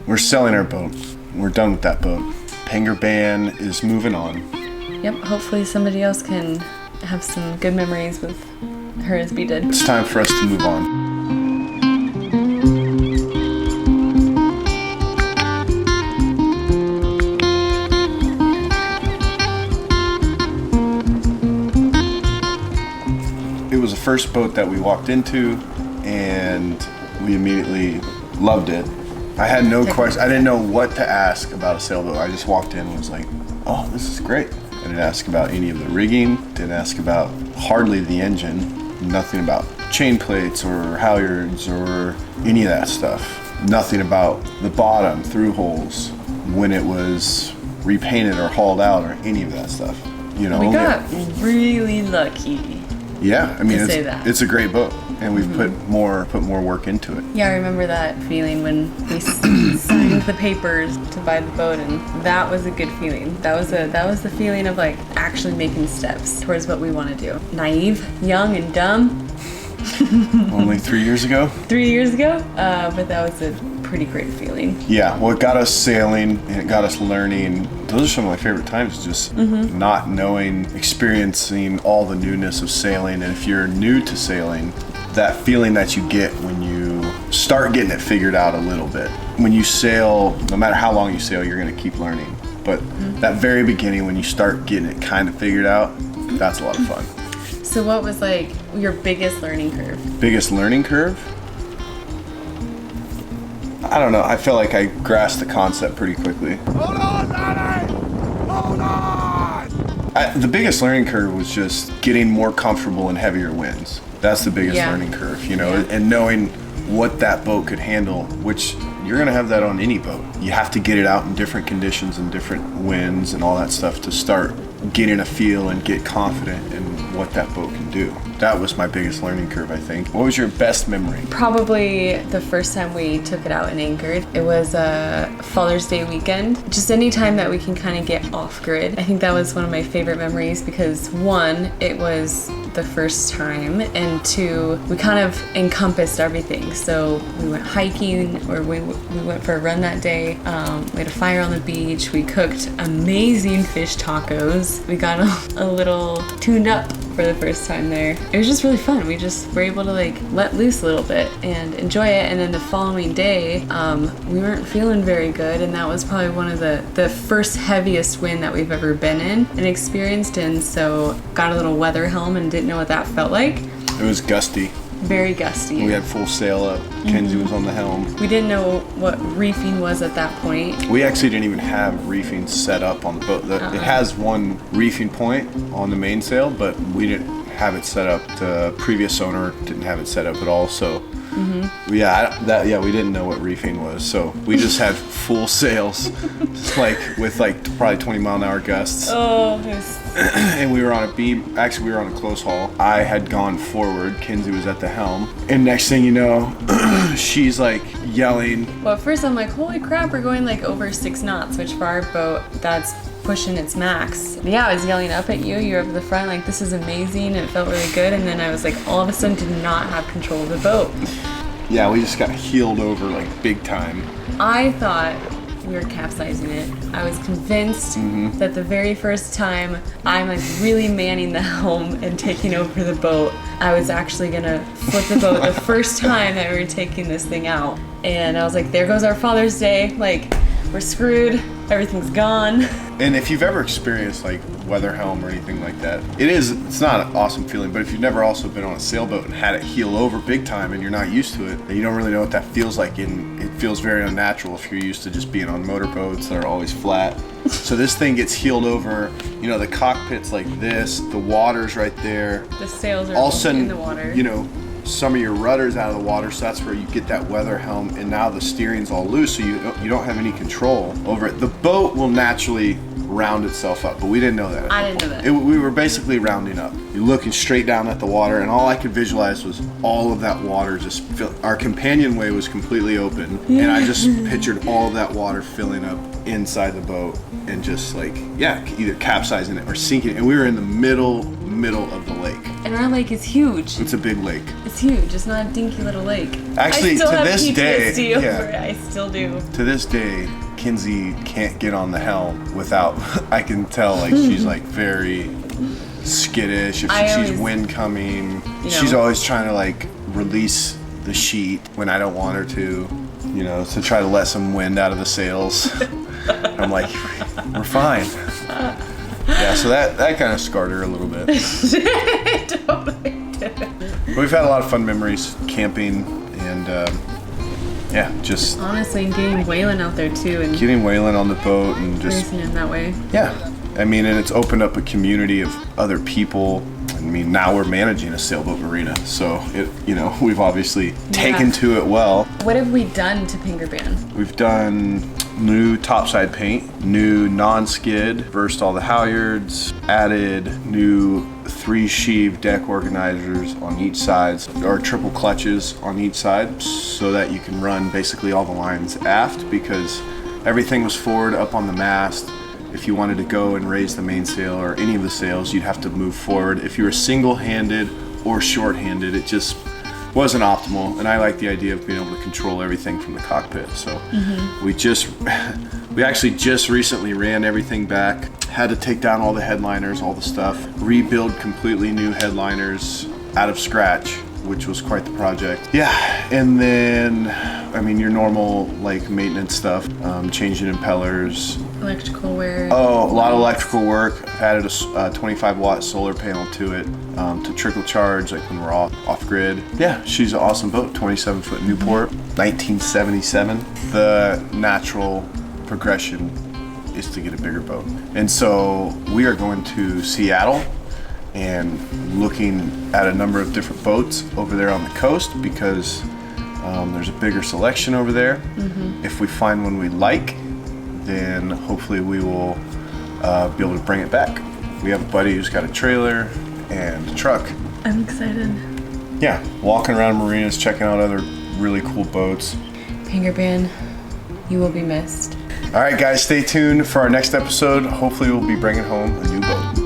we're selling our boat. We're done with that boat. Hanger Ban is moving on. Yep, hopefully somebody else can have some good memories with her as we did. It's time for us to move on. It was the first boat that we walked into, and we immediately loved it. I had no question. I didn't know what to ask about a sailboat. I just walked in and was like, oh, this is great. I didn't ask about any of the rigging, didn't ask about hardly the engine, nothing about chain plates or halyards or any of that stuff. Nothing about the bottom, through holes, when it was repainted or hauled out or any of that stuff. You know, we got really lucky. Yeah, I mean, it's a great boat, and we've put more work into it. Yeah, I remember that feeling when we signed the papers to buy the boat, and that was a good feeling. That was the feeling of like actually making steps towards what we want to do. Naive, young, and dumb. Only 3 years ago? 3 years ago, but that was a pretty great feeling. Yeah, well, it got us sailing and it got us learning. Those are some of my favorite times, just not knowing, experiencing all the newness of sailing. And if you're new to sailing, that feeling that you get when you start getting it figured out a little bit. When you sail, no matter how long you sail, you're going to keep learning. But that very beginning, when you start getting it kind of figured out, that's a lot of fun. So what was like your biggest learning curve? Biggest learning curve? I don't know. I feel like I grasped the concept pretty quickly. Hold on, Daddy! Hold on! The biggest learning curve was just getting more comfortable in heavier winds. That's the biggest Yeah. learning curve, you know, and knowing what that boat could handle, which you're going to have that on any boat. You have to get it out in different conditions and different winds and all that stuff to start getting a feel and get confident in what that boat can do. That was my biggest learning curve, I think. What was your best memory? Probably the first time we took it out and anchored. It was a Father's Day weekend. Just any time that we can kind of get off grid. I think that was one of my favorite memories because one, it was the first time, and two, we kind of encompassed everything. So we went hiking, or we went for a run that day. We had a fire on the beach. We cooked amazing fish tacos. We got a little tuned up for the first time there. It was just really fun. We just were able to like let loose a little bit and enjoy it. And then the following day, we weren't feeling very good, and that was probably one of the first heaviest wind that we've ever been in and experienced in. So got a little weather helm and didn't know what that felt like. It was gusty. Very gusty. We had full sail up. Kenzie was on the helm. We didn't know what reefing was at that point. We actually didn't even have reefing set up on the boat. It has one reefing point on the mainsail, but we didn't have it set up. The previous owner didn't have it set up at all. So we didn't know what reefing was. So we just had full sails, just like with probably 20-mile-an-hour gusts. Oh, it was... And we were on a beam. Actually, we were on a close haul. I had gone forward. Kenzie was at the helm. And next thing you know, she's like yelling. Well, at first I'm like, holy crap, we're going like over 6 knots, which for our boat, that's pushing its max. Yeah, I was yelling up at you. You were up at the front like, this is amazing. And it felt really good. And then I was like, all of a sudden did not have control of the boat. Yeah, we just got heeled over like big time. I thought we were capsizing it. I was convinced that the very first time I'm like really manning the helm and taking over the boat, I was actually gonna flip the boat the first time that we were taking this thing out. And I was like, there goes our Father's Day. Like, we're screwed. Everything's gone. And if you've ever experienced like weather helm or anything like that, it's not an awesome feeling, but if you've never also been on a sailboat and had it heel over big time and you're not used to it, then you don't really know what that feels like, and it feels very unnatural if you're used to just being on motorboats that are always flat. So this thing gets heeled over, you know, the cockpit's like this, the water's right there. The sails are all of a sudden, in the water. You know, some of your rudder's out of the water, so that's where you get that weather helm, and now the steering's all loose, so you don't have any control over it. The boat will naturally round itself up, but we didn't know that. I didn't know that. We were basically rounding up. You're looking straight down at the water, and all I could visualize was all of that water just our companionway was completely open, and I just pictured all of that water filling up inside the boat and just like, either capsizing it or sinking it. And we were in the middle of the lake. And our lake is huge. It's a big lake. It's huge. It's not a dinky little lake. Actually, I still to have this PTSD day, over yeah. it. I still do. To this day, Kinsey can't get on the helm without, I can tell, like, she's like very skittish. If she sees always, wind coming, you know. she's always trying to like release the sheet when I don't want her to, you know, to try to let some wind out of the sails. I'm like, we're fine. Yeah, so that kind of scarred her a little bit. Totally did. But we've had a lot of fun memories camping and yeah, just Honestly, and getting Waylon out there too and getting Waylon on the boat and just raising him that way. yeah. I mean, and it's opened up a community of other people. I mean, now we're managing a sailboat marina, so it, you know, we've obviously taken to it well. What have we done to Pinkerban? We've done new topside paint, new non-skid, reversed all the halyards, added new 3-sheave deck organizers on each side, or triple clutches on each side, so that you can run basically all the lines aft, because everything was forward up on the mast. If you wanted to go and raise the mainsail or any of the sails, you'd have to move forward. If you were single-handed or short-handed, it just wasn't optimal. And I like the idea of being able to control everything from the cockpit. So we actually just recently ran everything back, had to take down all the headliners, all the stuff, rebuild completely new headliners out of scratch, which was quite the project. Yeah, and then, I mean, your normal like maintenance stuff, changing impellers. Electrical wear. Oh, a lot of electrical work. I've added a 25-watt solar panel to it to trickle charge like when we're off grid. Yeah, she's an awesome boat, 27-foot Newport, 1977. The natural progression is to get a bigger boat. And so we are going to Seattle and looking at a number of different boats over there on the coast because there's a bigger selection over there. If we find one we like, then hopefully we will be able to bring it back. We have a buddy who's got a trailer and a truck. I'm excited. Yeah, walking around marinas, checking out other really cool boats. Pinkerban, you will be missed. All right, guys, stay tuned for our next episode. Hopefully we'll be bringing home a new boat.